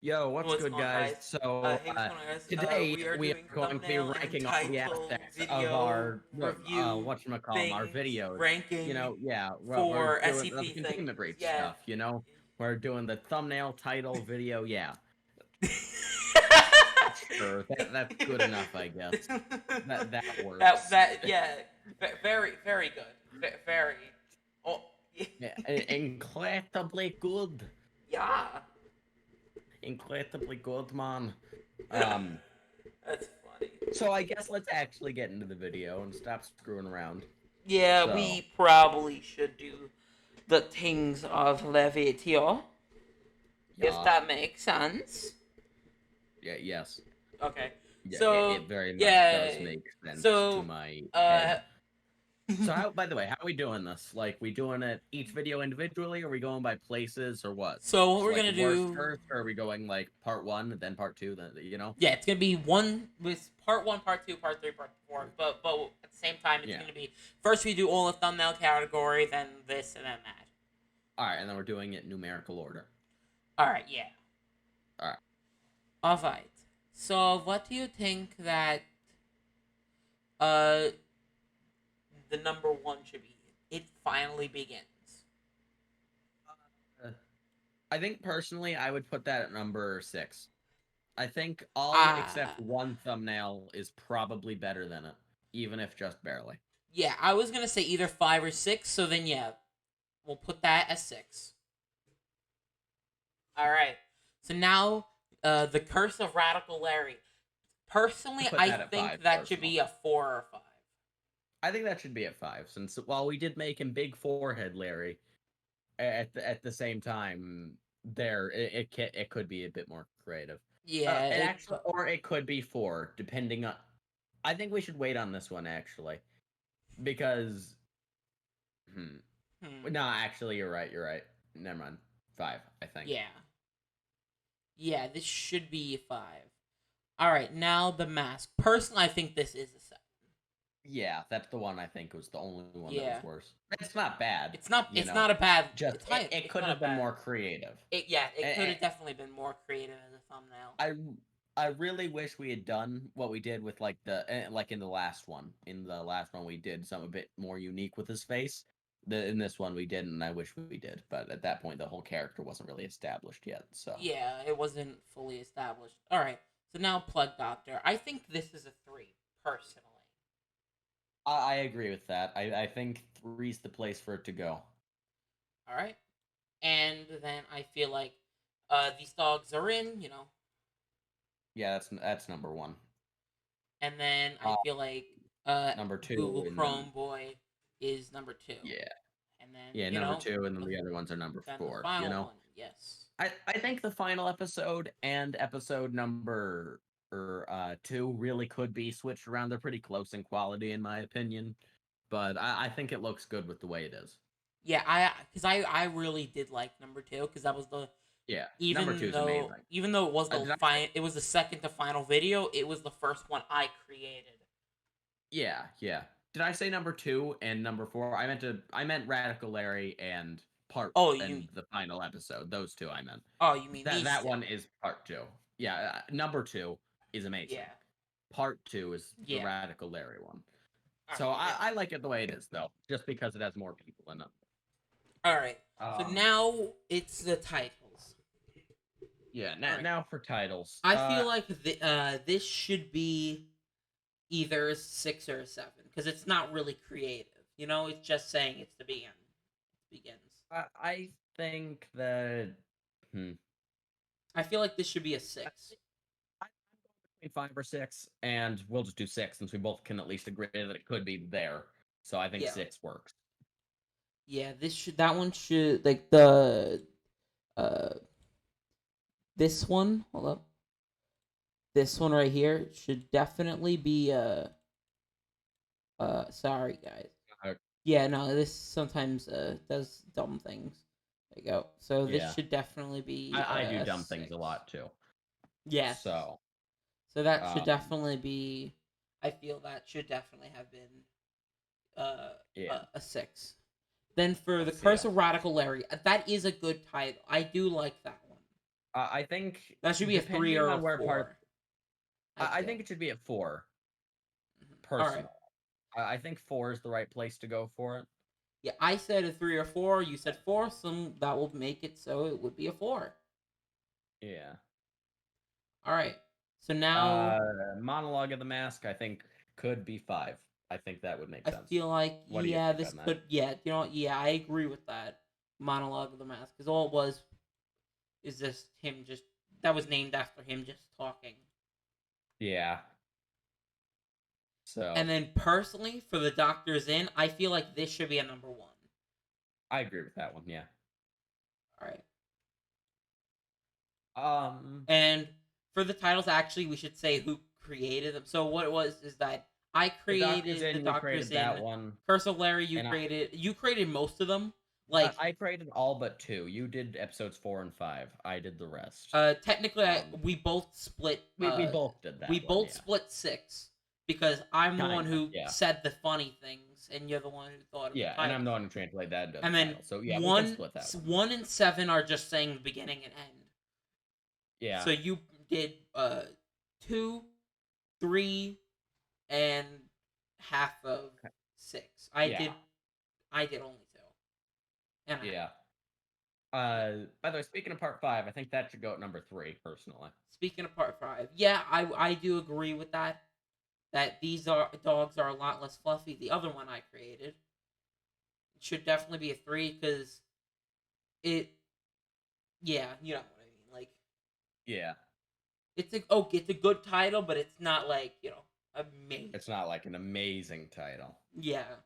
Yo, what's What's good, going on, guys? guys? So, Hey, what's going on, guys? today We are we are doing going to be thumbnail and ranking all the title aspects of video our, review whatchamacallem, our things, videos. ranking Yeah, we're for doing the SCP containment things. breach Yeah. stuff, We're doing the thumbnail, title, video, yeah. Sure, that's good enough, I guess. That works. Yeah, very good. Very. Oh, Yeah, incredibly good. yeah. Incredibly good, man. Um, That's funny. so I guess let's actually get into the video and stop screwing around. Yeah, So, we probably should do the things of Leviatio, if yeah, that makes sense. yes. Okay. Yeah, So it very much yeah. does make sense to So my uh head. So by the way, how are we doing this? Like, we doing it each video individually, or are we going by places, or what? so what So we're like gonna worst do, first, or are we going like part one, then part two, then? yeah, it's gonna be one with part one, part two, part three, part four. But at the same time it's Yeah. gonna be first we do all the thumbnail category, then this and then that. All right, and then we're doing it numerical order. Alright, yeah. All right. Alright. So what do you think that uh the number one should be? It finally begins. Uh, I think personally, I would put that at number 6. I think all Ah, except one thumbnail is probably better than it, even if just barely. yeah, I was gonna say either 5 or 6, so then yeah, we'll put that as 6. All right. So now, the Curse of Radical Larry. I Personally, put I that at think 5 that should personally. be a 4 or 5. I think that should be at 5, since while we did make him big forehead Larry, at the same time, it could be a bit more creative. Yeah, It actually, or it could be 4, depending on. I think we should wait on this one actually, because hmm, no, actually, you're right. You're right. Never mind. 5, I think. yeah, yeah. This should be a 5. All right, now the mask. Personally, I think this is a 7. Yeah, that's the one I think was the only one that Yeah, was worse. It's not bad, it's not. It's not a bad. Just it It's could not a have been bad. more creative. Yeah, it could I, have definitely been more creative as a thumbnail. I I really wish we had done what we did with like in the last one. In the last one, we did something a bit more unique with his face. In this one, we didn't, and I wish we did. But at that point, the whole character wasn't really established yet. So Yeah, it wasn't fully established. All right, so now Plug Doctor. I think this is a 3 personally. I agree with that. I think three's the place for it to go. All right, and then I feel like these dogs are in, Yeah, that's number 1. and then I Uh, feel like Number 2, Google and then Chrome Boy is number 2, yeah, and then yeah, number 2, and then the other ones are number then the 4. final one, yes. I think the final episode and episode number 2 really could be switched around. They're pretty close in quality, in my opinion, but I think it looks good with the way it is. Yeah, I really did like number 2 because that was the Yeah, number 2 is amazing. even though it was Did I it was the second to final video, it was the first one I created. Yeah, yeah. Did I say number 2 and number 4? I meant Radical Larry and part Oh, you and the final episode. Those two I meant. oh you mean these That two? one is part 2. Yeah, number 2 is amazing. Yeah, Part 2 is the yeah. Radical Larry one. All So right, yeah. I like it the way it is, though, just because it has more people in it. All right. So Um, now it's the titles. yeah. Right. Now for titles. I feel like this should be either a 6 or a 7 because it's not really creative. It's just saying it's the begin. Begins. I think that. I feel like this should be a 6. I'm going between 5 or 6, and we'll just do 6 since we both can at least agree that it could be there. So I think Yeah. 6 works. Yeah, that one should like the this one. Hold up. This one right here should definitely be sorry guys. Yeah, no, this sometimes does dumb things. There you go. So this should definitely be I do a dumb 6. things a lot too. Yes. So that should definitely be. I feel that should definitely have been a 6. Then for the Curse of Radical Larry, that is a good title. I do like that one. I think That should be a 3 depending or a on where part, 4. I I feel. think it should be at 4. All right. Personal. I think 4 is the right place to go for it. Yeah, I said a 3 or 4. You said 4, so that will make it so it would be a 4. Yeah. All right. So now Monologue of the Mask, I think, could be 5. I think that would make I sense. feel like, What do you yeah, think this on that? could, yeah, yeah, I agree with that. Monologue of the Mask, because all it was is just him just, that was named after him just talking. Yeah. So And then personally, for the Doctor's In, I feel like this should be a number 1. I agree with that one. Yeah. All right. Um, And for the titles, actually, we should say who created them. So what it was is that I the Doctor's created the In. You Doctor's created that In. one, Curse of Larry, and you created most of them. Like, I created all but 2. You did episodes 4 and 5. I did the rest. technically, Um, we both split. we both did We that one. both Yeah. split 6 because I'm the one Kinda. who Yeah. said the funny things, and you're the one who thought of the Yeah, and title. I'm the one who translated that into the And then title. So yeah, we can split that one. 1 and 7 are just saying the beginning and end. Yeah. So you did 2, 3, and half of 6. I did only 2. And Yeah. By the way, speaking of part 5, I think that should go at number 3, personally. Speaking of part 5, yeah, I do agree with that. That these dogs are a lot less fluffy. The other one I created should definitely be a 3 because yeah, you know what I mean. Like, Yeah. it's a good title, but it's not like, amazing. It's not like an amazing title. Yeah.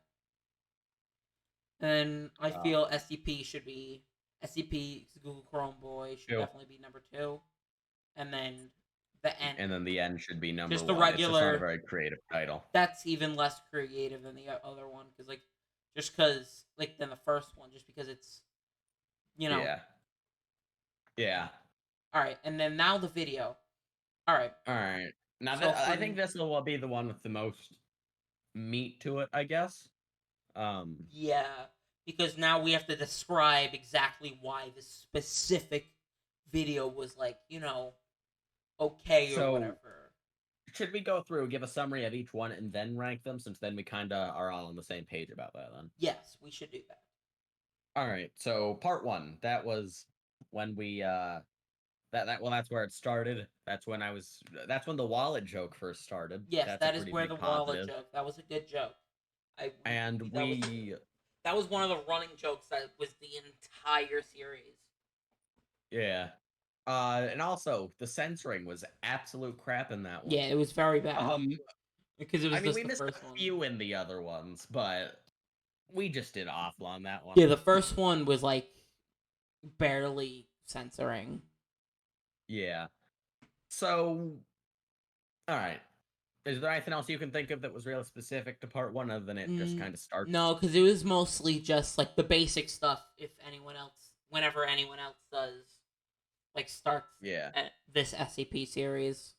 And I feel SCP should be SCP Google Chrome Boy should definitely be number 2, and then the end. And then the end should be number just 1. the regular. It's just not a very creative title. That's even less creative than the other one because than the first one, just because it's Yeah. Yeah. All right, and then now the video. All right. Now So I think this will be the one with the most meat to it, I guess. Yeah, because now we have to describe exactly why this specific video was okay or whatever. Should we go through, give a summary of each one, and then rank them? Since then we kind of are all on the same page about that. Then yes, we should do that. All right. So part 1, that was when we that's where it started. That's when the wallet joke first started. Yes, that is where the wallet joke. That was a good joke. That was one of the running jokes that was the entire series. Yeah. And also the censoring was absolute crap in that one. Yeah, it was very bad. Because it was we missed a few in the other ones, but we just did awful on that one. Yeah, the first one was barely censoring. Yeah. So, all right. Is there anything else you can think of that was really specific to part 1 other than it just kind of starts? No, because it was mostly just the basic stuff. Whenever anyone else does, starts this SCP series.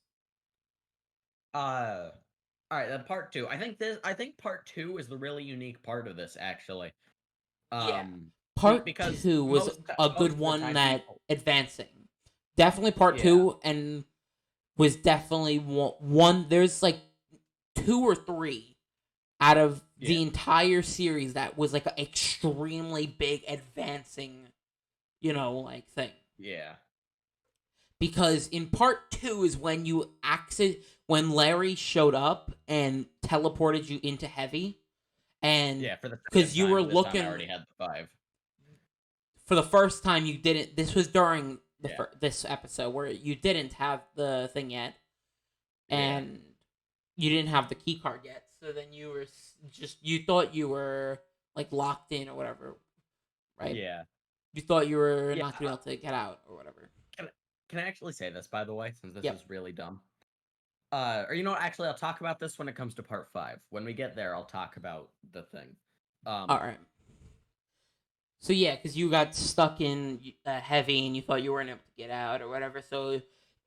All right. Then part 2. I think part 2 is the really unique part of this, actually. Part 2 was a good one that advancing. Definitely part 2 and was definitely one. There's 2 or 3 out of the entire series that was an extremely big advancing, thing. Yeah. Because in part 2 is when when Larry showed up and teleported you into Heavy, and because you were looking, I already had the 5. For the first time, you didn't. This was during this episode where you didn't have the thing yet, and you didn't have the key card yet. So then you were you thought you were locked in or whatever, right? Yeah. You thought you were not going to be able to get out or whatever. Can I actually say this, by the way, since this is really dumb? Or actually, I'll talk about this when it comes to part 5. When we get there, I'll talk about the thing. All right. So yeah, because you got stuck in Heavy and you thought you weren't able to get out or whatever. So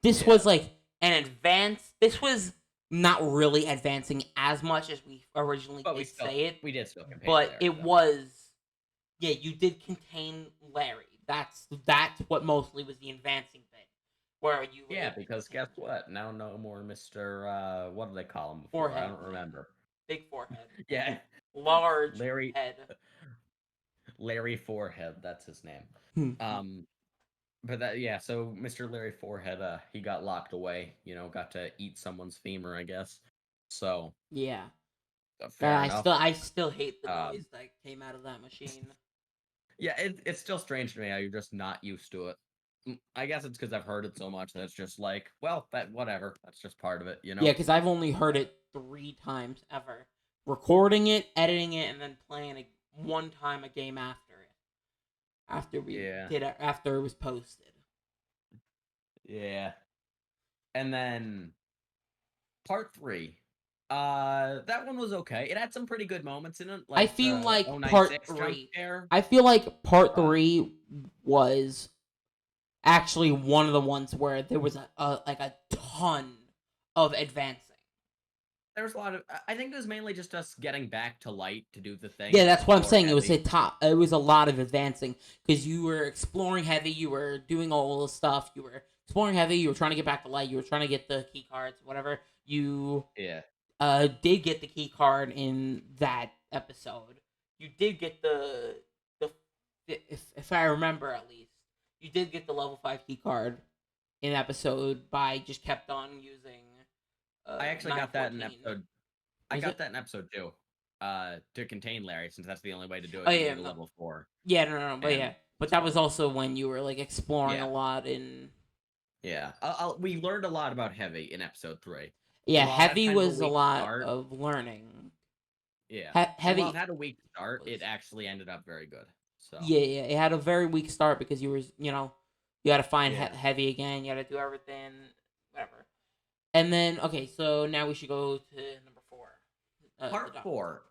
this was an advance. This was not really advancing as much as we originally say it. We did still contain but Larry, it was. Yeah, you did contain Larry. That's what mostly was the advancing bit. Where you Yeah, because guess what? Now no more Mr. What did they call him before? Forehead. I don't remember. Big forehead. Yeah. Large Larry head. Larry Forehead, that's his name. But that, yeah, so Mr. Larry Forehead, he got locked away, got to eat someone's femur, I guess. So yeah. Fair enough. I still hate the noise that came out of that machine. Yeah, it's still strange to me how you're just not used to it. I guess it's because I've heard it so much that it's just like, well, whatever. That's just part of it, Yeah, because I've only heard it 3 times ever. Recording it, editing it, and then playing it one time a game after it. After it was posted. Yeah. And then part 3. That one was okay. It had some pretty good moments in it. I feel like part 3. I feel like part 3 was actually one of the ones where there was a ton of advancing. There was a lot of. I think it was mainly just us getting back to light to do the thing. Yeah, that's what I'm saying. Heavy. It was a lot of advancing because you were exploring heavy. You were doing all the stuff. You were exploring heavy. You were trying to get back to light. You were trying to get the key cards, whatever. You did get the key card in that episode. You did get the if I remember at least, you did get the level 5 key card in episode by just kept on using. I actually got that in episode. I got that in episode 2. To contain Larry, since that's the only way to do it. You need a level 4. Yeah, no, but that was also when you were like exploring a lot in. Yeah, we learned a lot about heavy in episode 3. Yeah, heavy was a lot of learning. Yeah, heavy. While it had a weak start, it actually ended up very good. So yeah, it had a very weak start because you were, you had to find heavy again. You had to do everything, whatever. And then, okay, so now we should go to number 4. Part 4.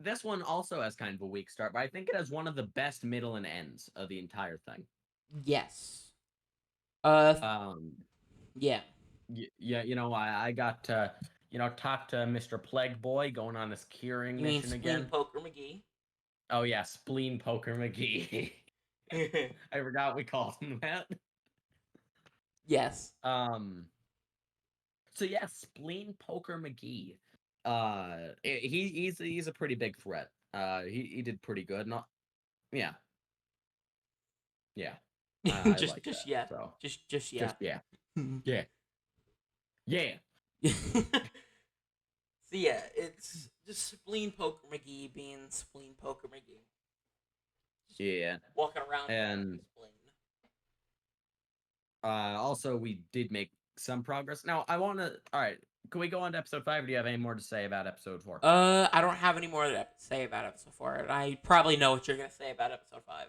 This one also has kind of a weak start, but I think it has one of the best middle and ends of the entire thing. Yes. Yeah. Yeah, I got to, talk to Mr. Plague Boy going on this curing mission again. Spleen Poker McGee. Oh, yeah, Spleen Poker McGee. I forgot we called him that. Yes. So yeah, Spleen Poker McGee. He's a pretty big threat. He did pretty good. Yeah. Just yeah. So yeah, it's just Spleen Poker McGee being Spleen Poker McGee. Yeah. Walking around and also we did make some progress. Now I want to. All right, can we go on to episode 5? Or do you have any more to say about episode 4? I don't have any more to say about episode 4. I probably know what you're gonna say about episode 5.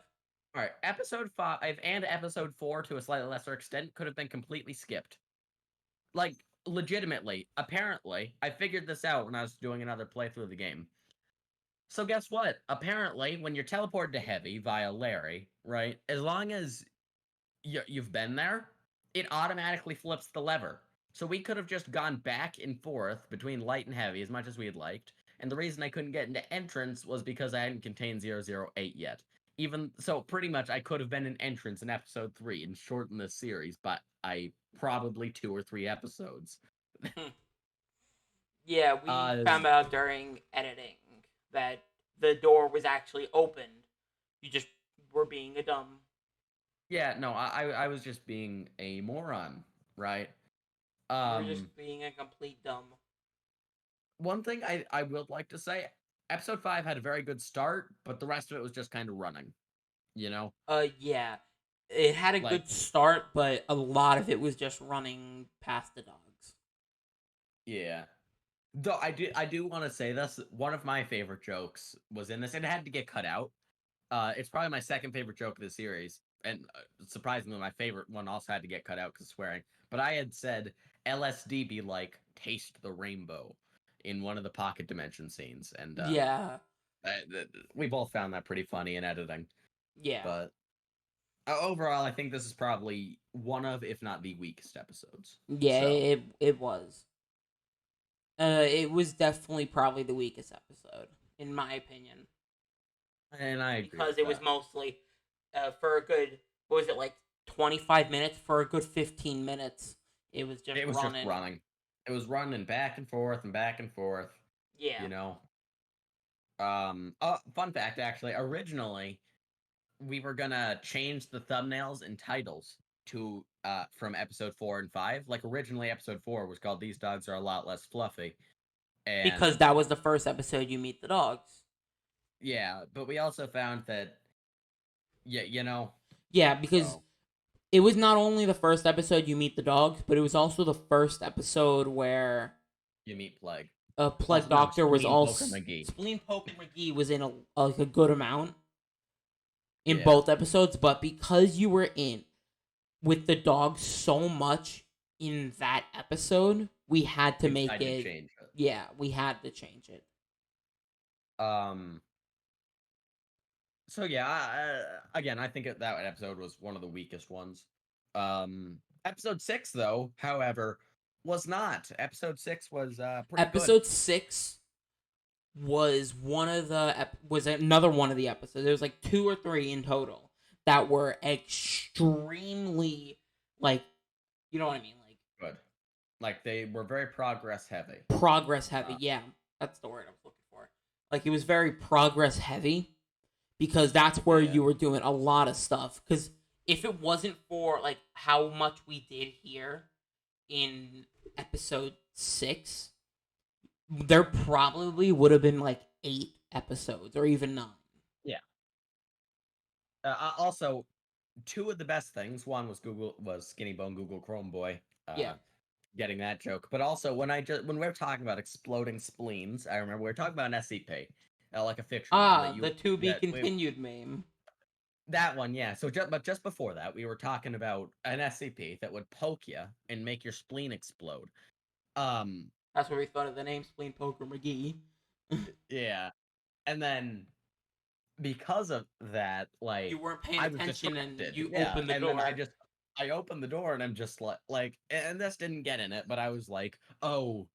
All right, episode 5 and episode 4 to a slightly lesser extent could have been completely skipped. Like, legitimately, apparently, I figured this out when I was doing another playthrough of the game. So guess what? Apparently, when you're teleported to heavy via Larry, right, as long as you've been there, it automatically flips the lever. So we could have just gone back and forth between light and heavy as much as we had liked. And the reason I couldn't get into entrance was because I hadn't contained 008 yet. Even so, pretty much I could have been in entrance in episode 3 and shortened this series, but I probably 2 or 3 episodes. Yeah, we found out during editing that the door was actually opened. You just were being a dumb. Yeah, no, I was just being a moron, right? You were just being a complete dumb. One thing I would like to say, episode 5 had a very good start, but the rest of it was just kind of running, Yeah. It had a good start, but a lot of it was just running past the dogs. Yeah. Though I do want to say this, one of my favorite jokes was in this, and it had to get cut out. It's probably my second favorite joke of the series, and surprisingly, my favorite one also had to get cut out because swearing. But I had said LSD be like taste the rainbow in one of the pocket dimension scenes, and we both found that pretty funny in editing. Yeah, but overall, I think this is probably one of, if not the weakest episodes. Yeah, so. It was. It was definitely probably the weakest episode, in my opinion. And I agree because it was mostly for a good, what was it, like 25 minutes for a good 15 minutes. It was just running. It was running back and forth and back and forth. Yeah. You know. Fun fact, actually, originally we were gonna change the thumbnails and titles to from episode 4 and 5. Like originally, episode 4 was called "These Dogs Are a Lot Less Fluffy," and because that was the first episode you meet the dogs. Yeah, but we also found that, Yeah, because it was not only the first episode you meet the dogs, but it was also the first episode where you meet Plague. Plague Doctor was also Spleen Poker McGee was in a good amount in both episodes, but because you were in with the dogs so much in that episode, we had to make it. Change it. Yeah, we had to change it. So yeah, again, I think that episode was one of the weakest ones. Episode 6, though, however, was not. Episode 6 was pretty Episode good. 6 was was another one of the episodes. There was like 2 or 3 in total that were extremely, like, you know what I mean, like good. Like they were very progress heavy. Yeah, that's the word I was looking for. Like it was very progress heavy because that's where you were doing a lot of stuff. Because if it wasn't for like how much we did here in episode 6, there probably would have been like 8 episodes or even 9. Yeah. Also, 2 of the best things. One was Skinny Bone Google Chrome Boy. Getting that joke, but also when we were talking about exploding spleens, I remember we were talking about an SCP, like a fictional. The to be continued meme. That one, yeah. So, but just before that, we were talking about an SCP that would poke you and make your spleen explode. That's where we thought of the name Spleen Poker McGee. Yeah, and then because of that, like you weren't paying attention and you opened the door. Then I opened the door and I'm just like, and this didn't get in it, but I was like, OF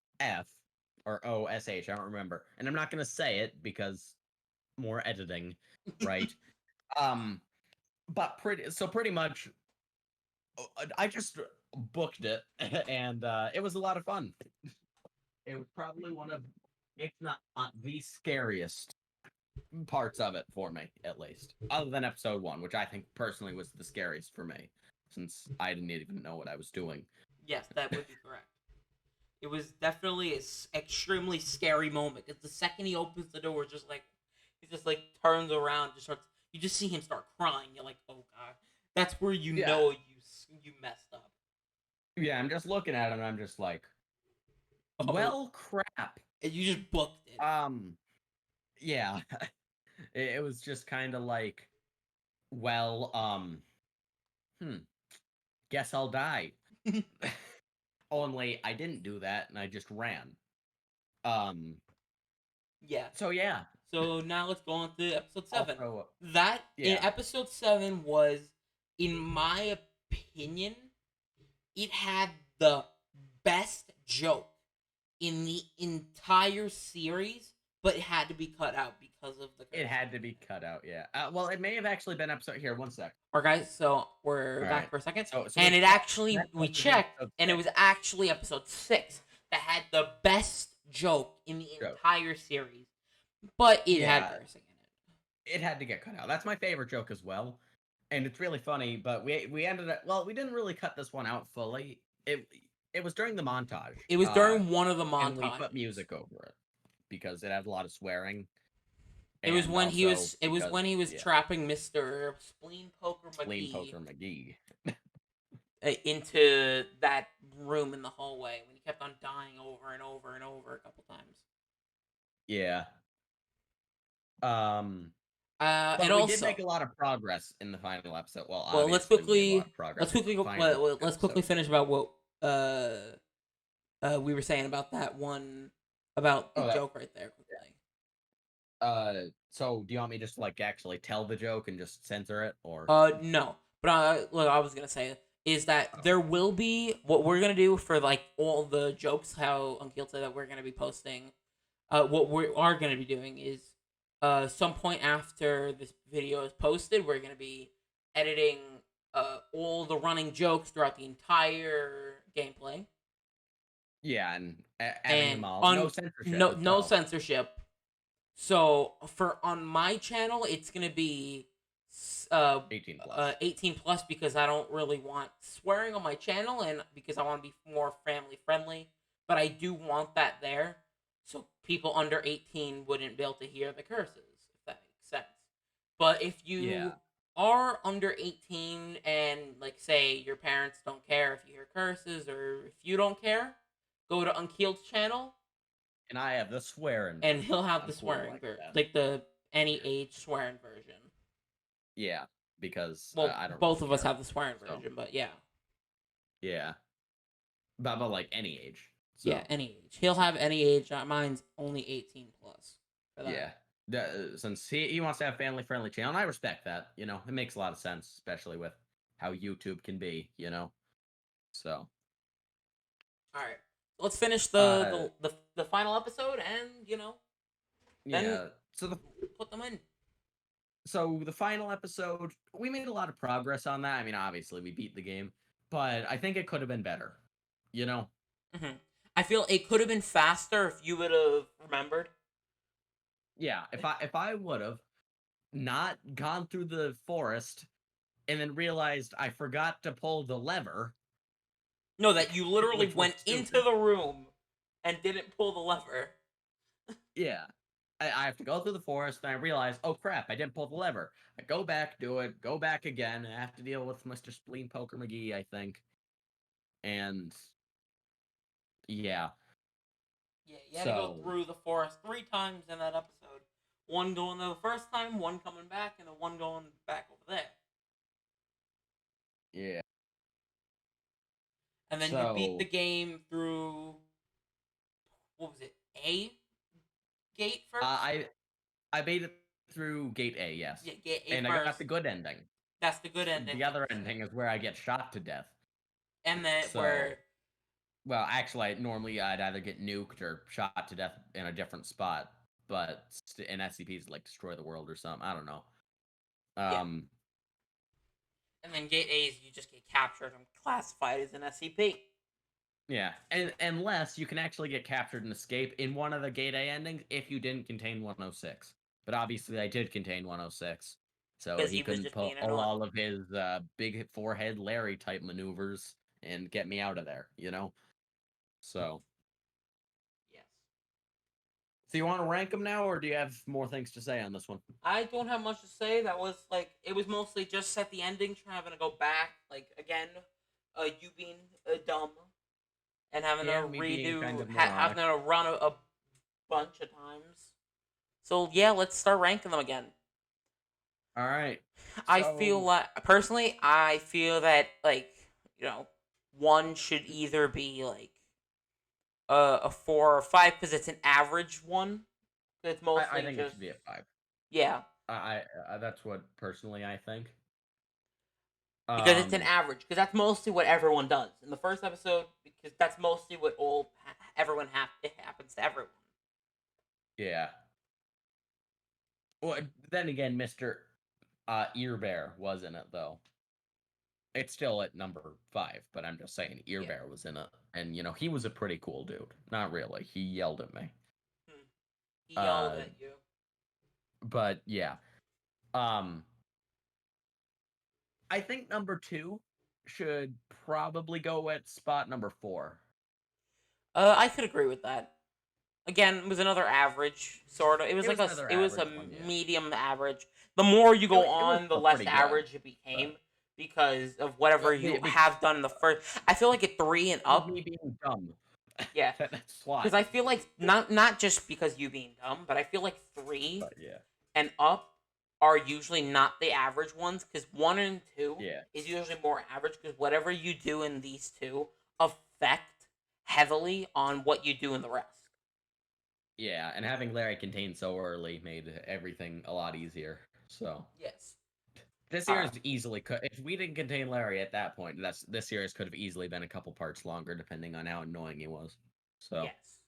or OSH, I don't remember, and I'm not gonna say it because more editing, right? But pretty much, I just booked it, and it was a lot of fun. It was probably one of, if not the scariest parts of it for me, at least, other than episode 1, which I think personally was the scariest for me, since I didn't even know what I was doing. Yes, that would be correct. It was definitely an extremely scary moment because the second he opens the door, he just turns around, you just see him start crying. You're like, oh god, that's where you know you messed up. Yeah, I'm just looking at him and I'm just like, well, crap. And you just booked it. Yeah. It was just kind of like, well, guess I'll die. Only I didn't do that and I just ran. Yeah. So yeah. So now let's go on to episode 7. Also, in episode 7 was, in my opinion, it had the best joke in the entire series, but it had to be cut out because of the... It had to be cut out, yeah. Well, it may have actually been episode... Here, one sec. Alright, guys, so we're back for a second. And it actually... We checked, and it was actually episode 6 that had the best joke in the entire series. But it had cursing in it. It had to get cut out. That's my favorite joke as well. And it's really funny, but we ended up... Well, we didn't really cut this one out fully. It was during the montage. It was during one of the montages. And we put music over it because it had a lot of swearing. It was when he was. It was when he was trapping Mr. Spleen Poker McGee into that room in the hallway when he kept on dying over and over and over a couple times. Yeah. And we also did make a lot of progress in the final episode. Well, let's quickly finish about what we were saying about that one about the joke right there quickly. So do you want me just to actually tell the joke and just censor it, or no, but what I was gonna say is that there will be, what we're gonna do for all the jokes, how Unkeeled said that we're gonna be posting, what we are gonna be doing is some point after this video is posted, we're gonna be editing all the running jokes throughout the entire gameplay. Yeah, and adding them all. No censorship. No censorship. So on my channel, it's gonna be 18 plus. 18 plus because I don't really want swearing on my channel and because I want to be more family friendly. But I do want that there, so people under 18 wouldn't be able to hear the curses, if that makes sense. But if you are under 18 and, like, say your parents don't care if you hear curses or if you don't care, go to Unkeeled's channel. And I have the swearing. And he'll have the swearing version, like the any age swearing version. Yeah, because I don't. Both of us have the swearing version, but yeah. Yeah. But like any age. So. Yeah, any age. He'll have any age. Mine's only 18 plus. Yeah. Since he wants to have family friendly channel, and I respect that. You know, it makes a lot of sense, especially with how YouTube can be. You know, so. All right, let's finish the final episode, and so put them in. So the final episode, we made a lot of progress on that. I mean, obviously we beat the game, but I think it could have been better. You know. Mm-hmm. I feel it could have been faster if you would have remembered. Yeah, if I would have not gone through the forest and then realized I forgot to pull the lever. No, that you literally went into the room and didn't pull the lever. Yeah. I have to go through the forest and I realize, oh crap, I didn't pull the lever. I go back, do it, go back again. I have to deal with Mr. Spleen Poker McGee, I think. And yeah. Yeah, you had to go through the forest 3 times in that episode. One going there the first time, one coming back, and the one going back over there. Yeah. And then you beat the game through, what was it, A gate first? I beat it through gate A, yes. Yeah, gate A and first. I got the good ending. That's the good ending. The other ending is where I get shot to death. And then where... Well, actually, normally I'd either get nuked or shot to death in a different spot, but in SCPs, like, destroy the world or something. I don't know. And then Gate A is you just get captured and classified as an SCP. Yeah, and unless you can actually get captured and escape in one of the Gate A endings if you didn't contain 106. But obviously I did contain 106, so he couldn't pull all of his big forehead Larry type maneuvers and get me out of there, you know? So... Yes. So you want to rank them now, or do you have more things to say on this one? I don't have much to say. That was, like, it was mostly just at the ending, having to go back, like, again, you being dumb, and having to redo, having to run a bunch of times. So, yeah, let's start ranking them again. Alright. I feel like, personally, I feel that, like, one should either be, like, a 4 or 5 because it's an average one. It's mostly I think it should be a 5. Yeah. I that's what personally I think. Because it's an average. Because that's mostly what everyone does in the first episode. Because that's mostly what everyone it happens to everyone. Yeah. Well, then again, Mr. Ear Bear was in it though. It's still at number 5, but I'm just saying Ear Bear was in it, and he was a pretty cool dude. Not really. He yelled at me. He yelled at you. But yeah. I think number 2 should probably go at spot number 4. I could agree with that. Again, it was another average, sort of. It was a medium average. The more you go on, the less average it became. Because of whatever you have done in the first... I feel like at 3 and up... Me being dumb. Yeah. That's why. Because I feel like, not just because you being dumb, but I feel like 3 and up are usually not the average ones. Because 1 and 2 is usually more average. Because whatever you do in these 2 affect heavily on what you do in the rest. Yeah, and having Larry contained so early made everything a lot easier. So... Yes. This series easily could... If we didn't contain Larry at that point, this series could have easily been a couple parts longer, depending on how annoying he was. So... Yes.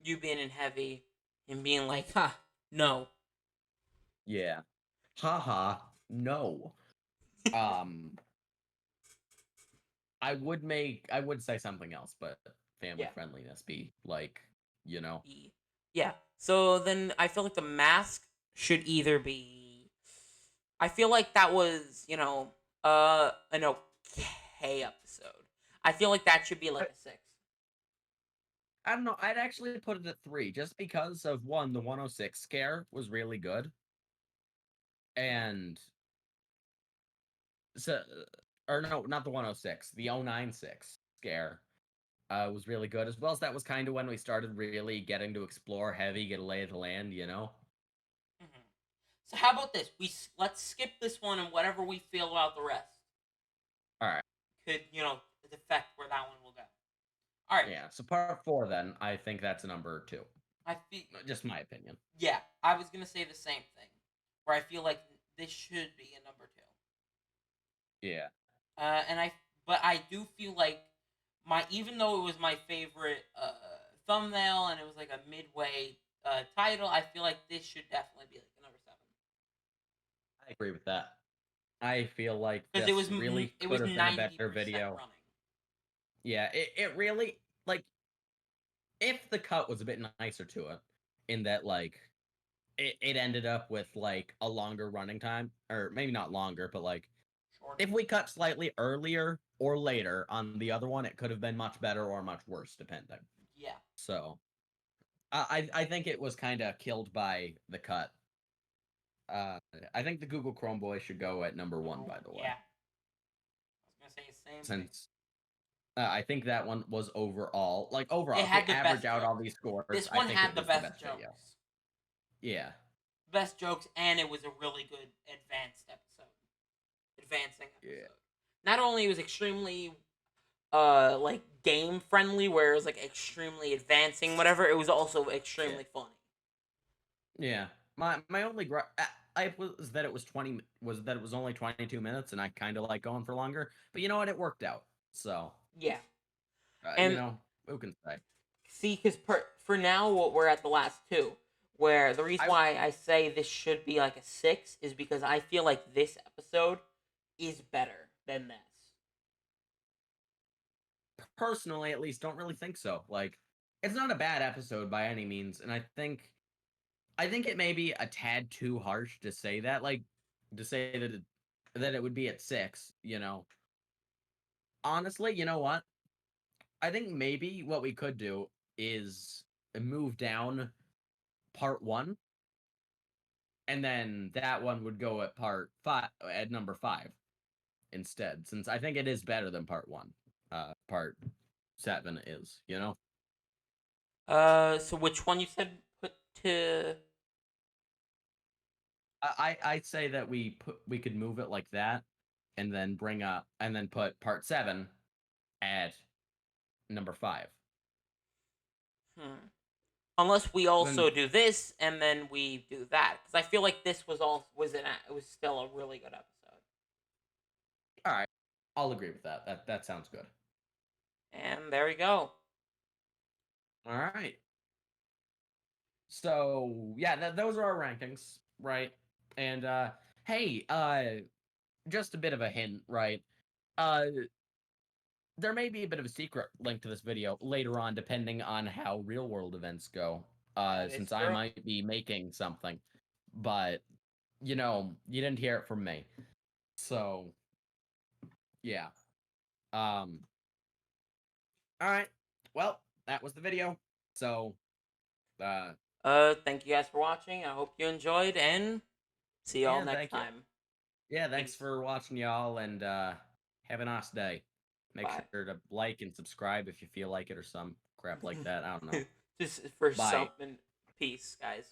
You being in heavy, and being like, ha, no. Yeah. Haha, no. I would say something else, but family friendliness be like, you know. Yeah. So then I feel like the mask should either be. I feel like that was, an okay episode. I feel like that should be like a 6. I don't know. I'd actually put it at 3 just because of one, the 106 scare was really good. And so or no, not the 106, the 096 scare was really good, as well as that was kind of when we started really getting to explore heavy, get a lay of the land, you know? Mm-hmm. So how about this? Let's skip this one and whatever we feel about the rest All right. could affect where that one will go. All right. Yeah. So part 4, then I think that's a number 2. I feel Just my opinion. Yeah, I was gonna say the same thing, where I feel like this should be a number 2. Yeah. But I do feel like even though it was my favorite thumbnail and it was like a midway title, I feel like this should definitely be like a number 7. I agree with that. I feel like Because this really could have been a better video. running. Yeah, it really, like, if the cut was a bit nicer to it, in that, like, it ended up with, like, a longer running time, or maybe not longer, but, like, Short. if we cut slightly earlier or later on the other one, it could have been much better or much worse, depending. Yeah. So, I think it was kind of killed by the cut. I think the Google Chrome boy should go at number 1, by the way. Yeah. I was gonna say the same thing. Since I think that one was overall, It if had you the average best out all jokes. these scores, This I one think had it the was best best jokes. video. Yeah. Best jokes, and it was a really good advancing episode. Yeah. Not only it was extremely like game friendly, where it was like extremely advancing, whatever, it was also extremely funny. Yeah. My only I was that it was only 22 minutes, and I kind of like going for longer. But you know what? It worked out. So Yeah. And who can say? See, because for now, we're at the last 2. Where the reason why I say this should be like a 6 is because I feel like this episode is better than this. Personally, at least, don't really think so. Like, it's not a bad episode by any means, and I think it may be a tad too harsh to say that. Like, to say that it would be at 6. Honestly, you know what? I think maybe what we could do is move down part 1, and then that one would go at at number 5 instead, since I think it is better than part 1. Part 7 is, So which one you said put to? I say that we could move it like that, and then put part 7 at number 5. Unless we also do this and then we do that, because I feel like this was still a really good episode. All right, I'll agree with that. That sounds good. And there we go. All right. So yeah, those are our rankings, right? And hey, just a bit of a hint, right? There may be a bit of a secret link to this video later on, depending on how real world events go. Since I might be making something, but you didn't hear it from me. So yeah. All right. Well, that was the video. So thank you guys for watching. I hope you enjoyed, and see y'all next time. Yeah, thanks for watching, y'all, and have a nice day. Make sure to like and subscribe if you feel like it, or some crap like that. I don't know. Just for something. Peace, guys.